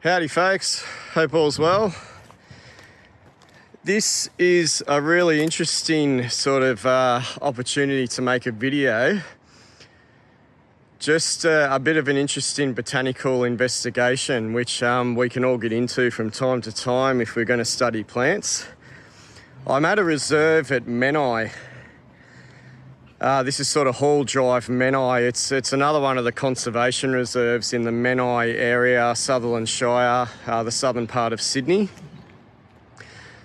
Howdy folks, hope all's well. This is a really interesting sort of opportunity to make a video. Just a bit of an interesting botanical investigation which we can all get into from time to time if we're going to study plants. I'm at a reserve at Menai. This is sort of Hall Drive, Menai. It's another one of the conservation reserves in the Menai area, Sutherland Shire, the southern part of Sydney.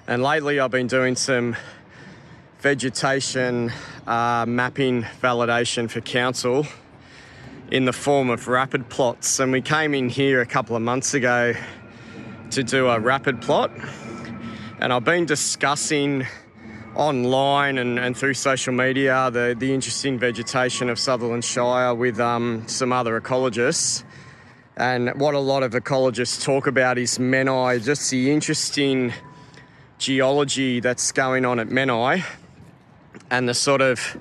And lately I've been doing some vegetation mapping validation for council in the form of rapid plots. And we came in here a couple of months ago to do a rapid plot. And I've been discussing online and through social media the interesting vegetation of Sutherland Shire with some other ecologists. And what a lot of ecologists talk about is Menai, just the interesting geology that's going on at Menai and the sort of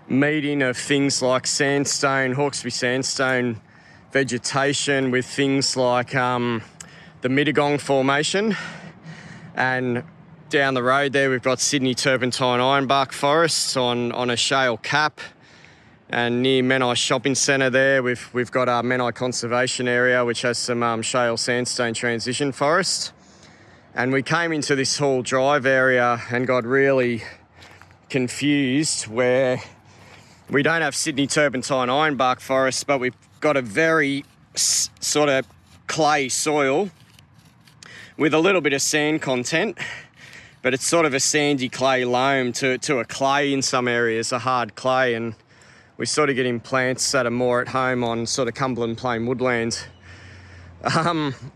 meeting of things like sandstone, Hawkesbury sandstone vegetation with things like the Mittagong Formation. And down the road there, we've got Sydney turpentine ironbark forests on a shale cap, and near Menai Shopping Centre there, we've got our Menai Conservation Area, which has some shale sandstone transition forest. And we came into this Hall Drive area and got really confused where we don't have Sydney turpentine ironbark forests, but we've got a very sort of clay soil with a little bit of sand content. But it's sort of a sandy clay loam to a clay in some areas, a hard clay, and we're sort of getting plants that are more at home on sort of Cumberland Plain woodland.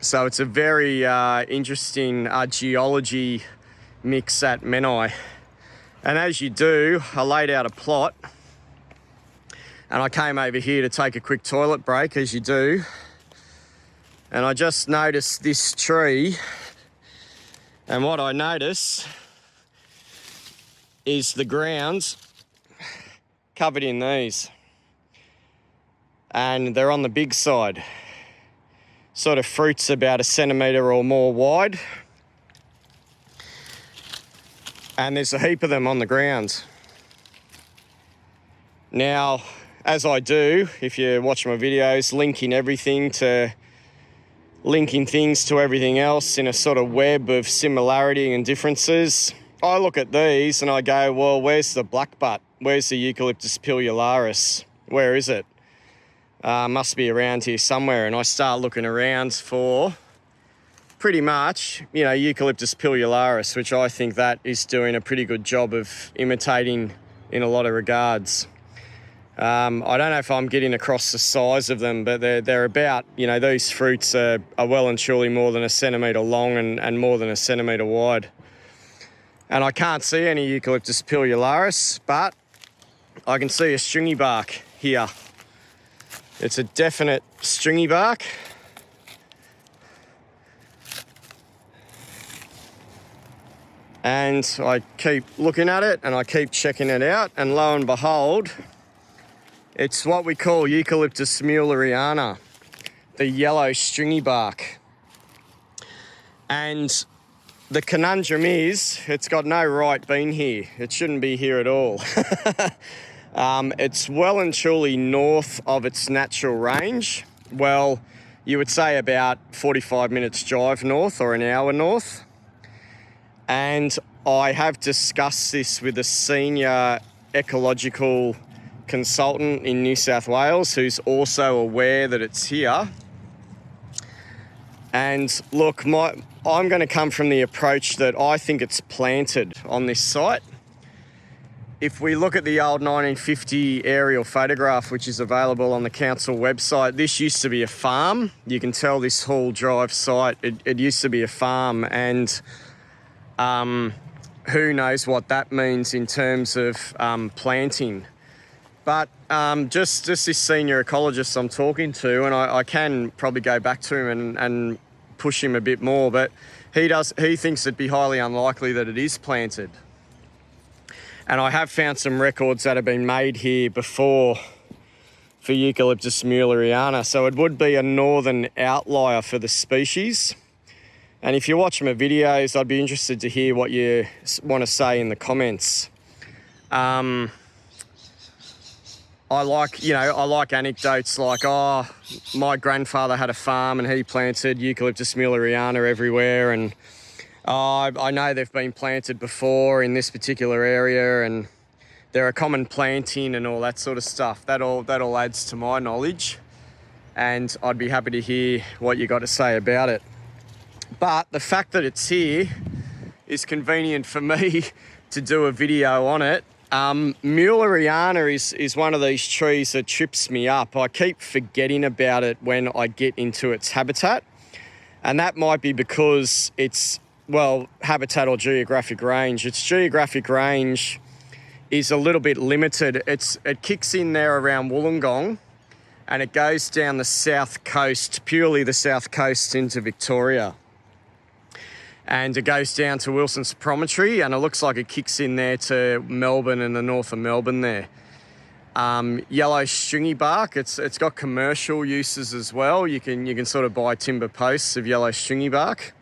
So it's a very interesting geology mix at Menai. And as you do, I laid out a plot and I came over here to take a quick toilet break, as you do. And I just noticed this tree. And what I notice is the ground's covered in these. And they're on the big side. Sort of fruits about 1 centimetre or more wide. And there's a heap of them on the ground. Now, as I do, if you watch my videos, linking things to everything else in a sort of web of similarity and differences. I look at these and I go, well, where's the blackbutt? Where's the Eucalyptus muelleriana? Where is it? Must be around here somewhere. And I start looking around for pretty much, Eucalyptus muelleriana, which I think that is doing a pretty good job of imitating in a lot of regards. I don't know if I'm getting across the size of them, but they're about, these fruits are well and truly more than 1 centimetre long and more than 1 centimetre wide. And I can't see any Eucalyptus muelleriana, but I can see a stringybark here. It's a definite stringybark. And I keep looking at it and I keep checking it out, and lo and behold, it's what we call Eucalyptus muelleriana, the yellow stringybark. And the conundrum is, it's got no right being here. It shouldn't be here at all. It's well and truly north of its natural range. Well, you would say about 45 minutes drive north or an hour north. And I have discussed this with a senior ecological consultant in New South Wales who's also aware that it's here. And look, I'm going to come from the approach that I think it's planted on this site. If we look at the old 1950 aerial photograph, which is available on the council website, this used to be a farm. You can tell this Hall Drive site, it used to be a farm, and who knows what that means in terms of planting. But just this senior ecologist I'm talking to, and I can probably go back to him and push him a bit more, but he thinks it'd be highly unlikely that it is planted. And I have found some records that have been made here before for Eucalyptus muelleriana. So it would be a northern outlier for the species. And if you watch my videos, I'd be interested to hear what you want to say in the comments. I like anecdotes like, oh, my grandfather had a farm and he planted Eucalyptus muelleriana everywhere, and oh, I know they've been planted before in this particular area and they're a common planting and all that sort of stuff. That all adds to my knowledge, and I'd be happy to hear what you got to say about it. But the fact that it's here is convenient for me to do a video on it. Muelleriana is one of these trees that trips me up. I keep forgetting about it when I get into its habitat, and that might be because it's, well, habitat or geographic range. Its geographic range is a little bit limited. It kicks in there around Wollongong and it goes down the south coast, purely the south coast into Victoria. And it goes down to Wilson's Promontory, and it looks like it kicks in there to Melbourne and the north of Melbourne there. Yellow stringybark, it's got commercial uses as well. You can sort of buy timber posts of yellow stringybark.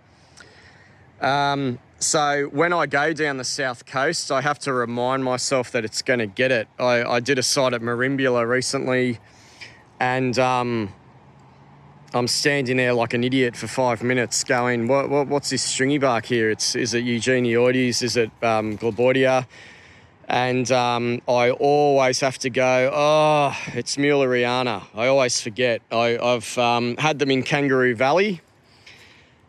So when I go down the south coast, I have to remind myself that it's going to get it. I did a site at Merimbula recently, and I'm standing there like an idiot for 5 minutes going, what's this stringybark here? Is it Eugenioides? Is it Gleboidia? And I always have to go, oh, it's muelleriana. I always forget. I've had them in Kangaroo Valley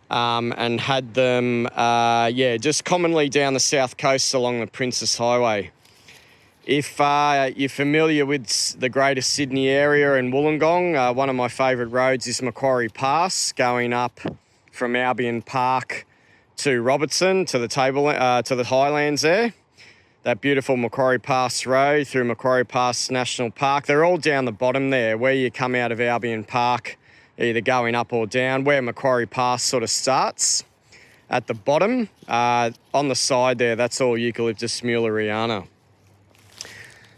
and had them, just commonly down the south coast along the Princess Highway. If you're familiar with the Greater Sydney area and Wollongong, one of my favourite roads is Macquarie Pass, going up from Albion Park to Robertson to the Highlands there. That beautiful Macquarie Pass Road through Macquarie Pass National Park. They're all down the bottom there, where you come out of Albion Park, either going up or down, where Macquarie Pass sort of starts. At the bottom, on the side there, that's all Eucalyptus muelleriana.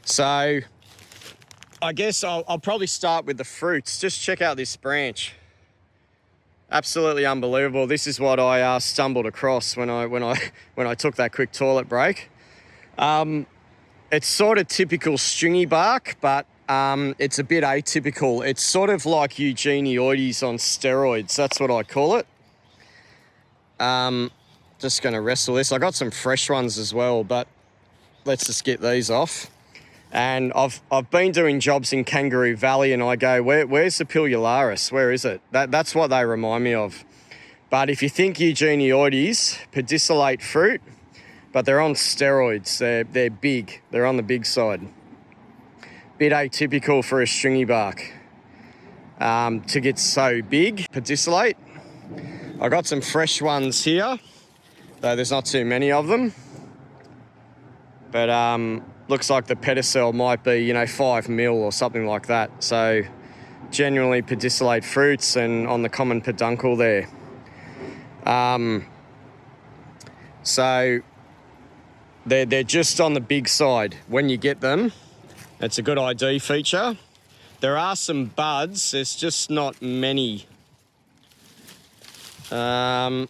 So I guess I'll probably start with the fruits. Just check out this branch. Absolutely unbelievable. This is what I stumbled across when I took that quick toilet break. It's sort of typical stringy bark, but it's a bit atypical. It's sort of like Eugenioides on steroids. That's what I call it. Just going to wrestle this. I got some fresh ones as well, but let's just get these off. And I've been doing jobs in Kangaroo Valley, and I go, where's the Pilularis? Where is it? That's what they remind me of. But if you think Eugenioides, pedicellate fruit, but they're on steroids. They're big. They're on the big side. Bit atypical for a stringy bark to get so big. Pedicellate. I got some fresh ones here, though there's not too many of them. But looks like the pedicel might be, 5 mil or something like that. So generally pedicellate fruits and on the common peduncle there. So they're just on the big side when you get them. It's a good ID feature. There are some buds, there's just not many. But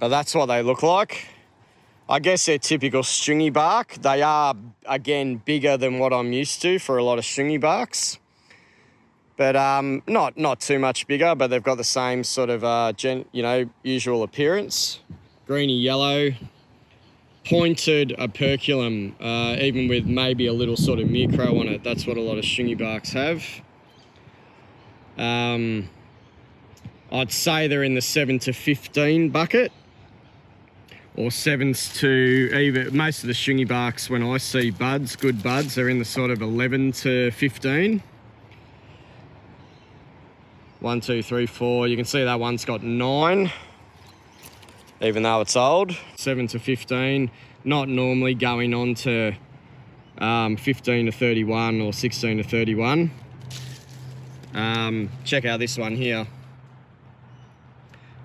that's what they look like. I guess they're typical stringy bark. They are, again, bigger than what I'm used to for a lot of stringy barks. But not too much bigger, but they've got the same sort of, usual appearance. Greeny yellow, pointed operculum, even with maybe a little sort of micro on it. That's what a lot of stringy barks have. I'd say they're in the 7 to 15 bucket. Or 7s to even, most of the stringy barks, when I see buds, good buds, are in the sort of 11 to 15. 1, 2, 3, 4. You can see that one's got 9, even though it's old. 7 to 15, not normally going on to 15 to 31 or 16 to 31. Check out this one here.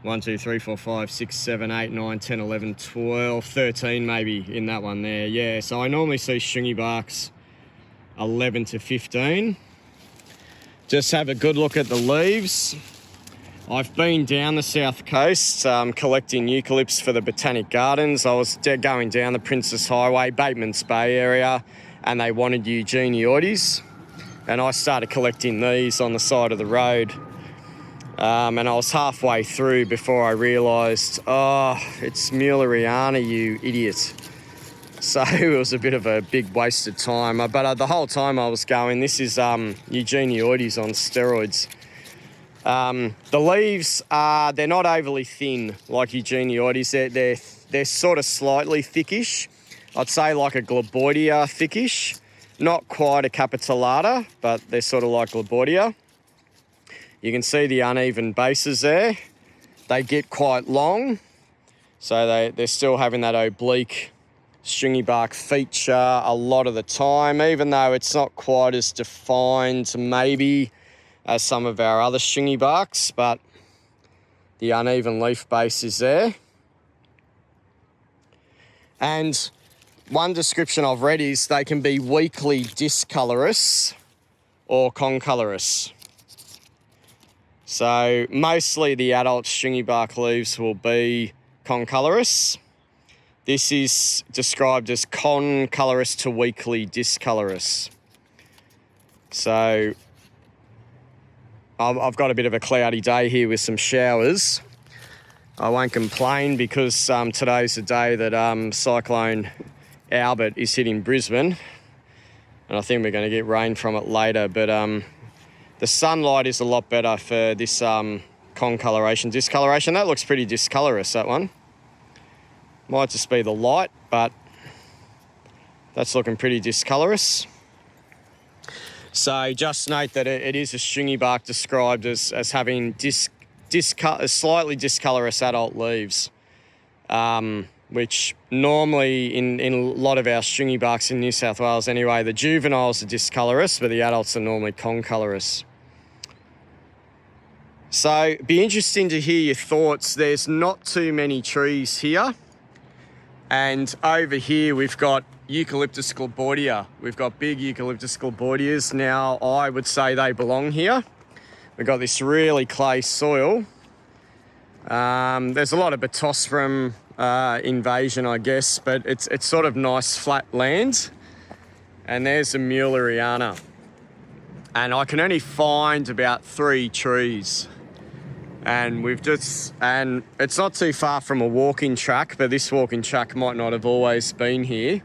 1, 2, 3, 4, 5, 6, 7, 8, 9, 10, 11, 12, 13 maybe in that one there. Yeah, so I normally see stringy barks 11 to 15. Just have a good look at the leaves. I've been down the south coast collecting eucalypts for the Botanic Gardens. I was going down the Princess Highway, Bateman's Bay area, and they wanted Eugenioides. And I started collecting these on the side of the road. And I was halfway through before I realised, oh, it's muelleriana, you idiot. So it was a bit of a big waste of time. But the whole time I was going, this is Eugenioides on steroids. The leaves they're not overly thin like Eugenioides. They're sort of slightly thickish. I'd say like a Gleboidia thickish. Not quite a capitulata, but they're sort of like Gleboidia. You can see the uneven bases there. They get quite long, so they're still having that oblique stringybark feature a lot of the time, even though it's not quite as defined maybe as some of our other stringybarks, but the uneven leaf base is there. And one description I've read is they can be weakly discolorous or concolorous. So mostly the adult stringybark leaves will be concolorous. This is described as concolorous to weakly discolorous. So I've got a bit of a cloudy day here with some showers. I won't complain because today's the day that Cyclone Albert is hitting Brisbane, and I think we're going to get rain from it later, but the sunlight is a lot better for this discoloration. That looks pretty discolorous, that one. Might just be the light, but that's looking pretty discolorous. So just note that it is a stringybark described as having slightly discolorous adult leaves, which normally in a lot of our stringybarks in New South Wales anyway, the juveniles are discolorous, but the adults are normally concolorous. So it'd be interesting to hear your thoughts. There's not too many trees here. And over here we've got Eucalyptus gleboidia. We've got big Eucalyptus gleboidias. Now I would say they belong here. We've got this really clay soil. There's a lot of Botosperum invasion, I guess, but it's sort of nice flat land. And there's a muelleriana. And I can only find about 3 trees. And it's not too far from a walking track, but this walking track might not have always been here.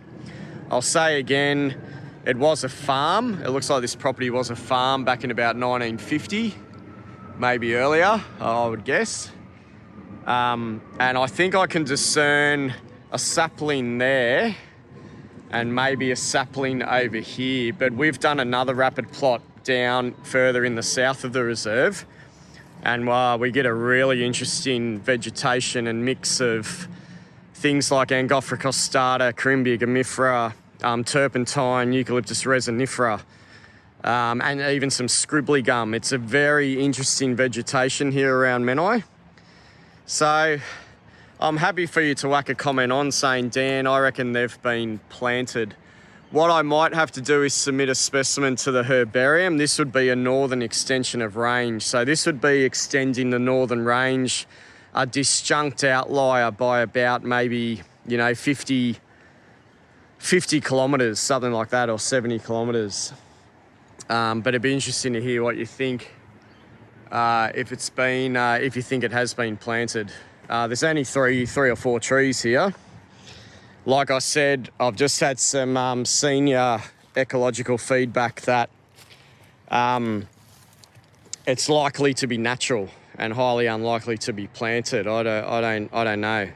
I'll say again, it was a farm. It looks like this property was a farm back in about 1950, maybe earlier, I would guess. And I think I can discern a sapling there and maybe a sapling over here, but we've done another rapid plot down further in the south of the reserve, and we get a really interesting vegetation and mix of things like Angophoricostata, Corymbia gymifera, turpentine, Eucalyptus resinifera, and even some scribbly gum. It's a very interesting vegetation here around Menai. So I'm happy for you to whack a comment on saying, Dan, I reckon they've been planted. What I might have to do is submit a specimen to the herbarium. This would be a northern extension of range. So this would be extending the northern range, a disjunct outlier by about maybe, 50 kilometres, something like that, or 70 kilometres. But it'd be interesting to hear what you think, if you think it has been planted. There's only three or four trees here. Like I said, I've just had some senior ecological feedback that it's likely to be natural and highly unlikely to be planted. I don't know.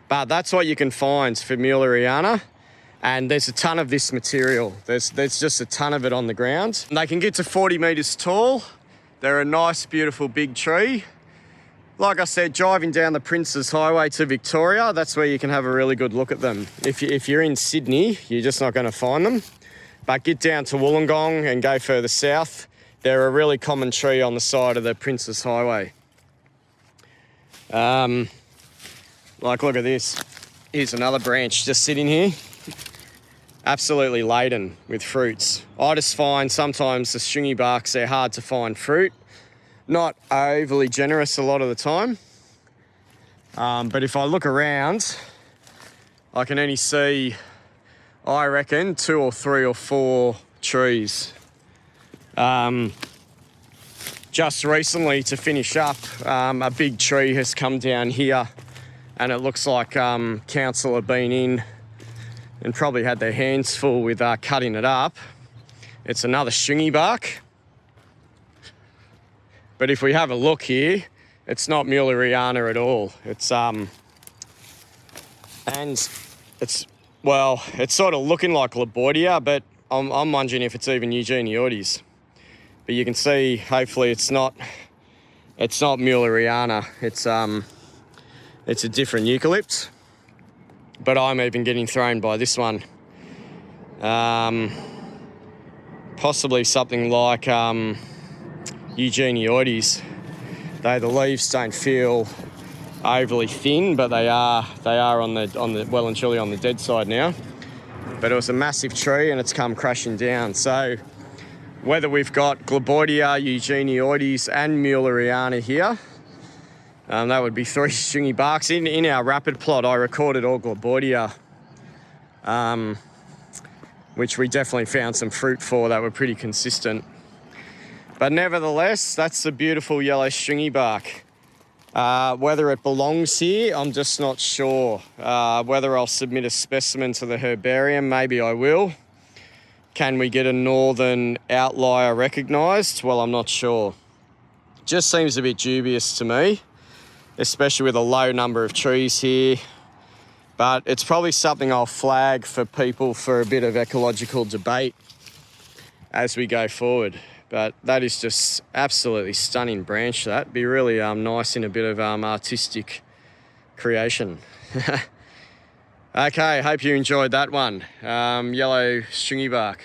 But that's what you can find for muelleriana, and there's a ton of this material. There's just a ton of it on the ground. They can get to 40 metres tall. They're a nice, beautiful big tree. Like I said, driving down the Princes Highway to Victoria, that's where you can have a really good look at them. If you're in Sydney, you're just not going to find them. But get down to Wollongong and go further south. They're a really common tree on the side of the Princes Highway. Like, look at this. Here's another branch just sitting here. absolutely laden with fruits. I just find sometimes the stringybarks, they're hard to find fruit. Not overly generous a lot of the time. But if I look around, I can only see, I reckon, 2 or 3 or 4 trees. Just recently, to finish up, a big tree has come down here, and it looks like council have been in and probably had their hands full with cutting it up. It's another stringybark. But if we have a look here, it's not muelleriana at all. It's well, it's sort of looking like Labordia, but I'm wondering if it's even Eucalyptus. But you can see, hopefully it's not muelleriana. It's a different eucalypt. But I'm even getting thrown by this one. Possibly something like Eucalyptus. The leaves don't feel overly thin, but they are on the well and truly on the dead side now. But it was a massive tree and it's come crashing down. So whether we've got Labordia, Eucalyptus and muelleriana here, that would be 3 stringybarks. In our rapid plot, I recorded all Labordia, which we definitely found some fruit for that were pretty consistent. But nevertheless, that's the beautiful yellow stringybark. Whether it belongs here, I'm just not sure. Whether I'll submit a specimen to the herbarium, maybe I will. Can we get a northern outlier recognised? Well, I'm not sure. Just seems a bit dubious to me, especially with a low number of trees here. But it's probably something I'll flag for people for a bit of ecological debate as we go forward. But that is just absolutely stunning branch. That'd be really nice in a bit of artistic creation. Okay, hope you enjoyed that one. Yellow stringybark.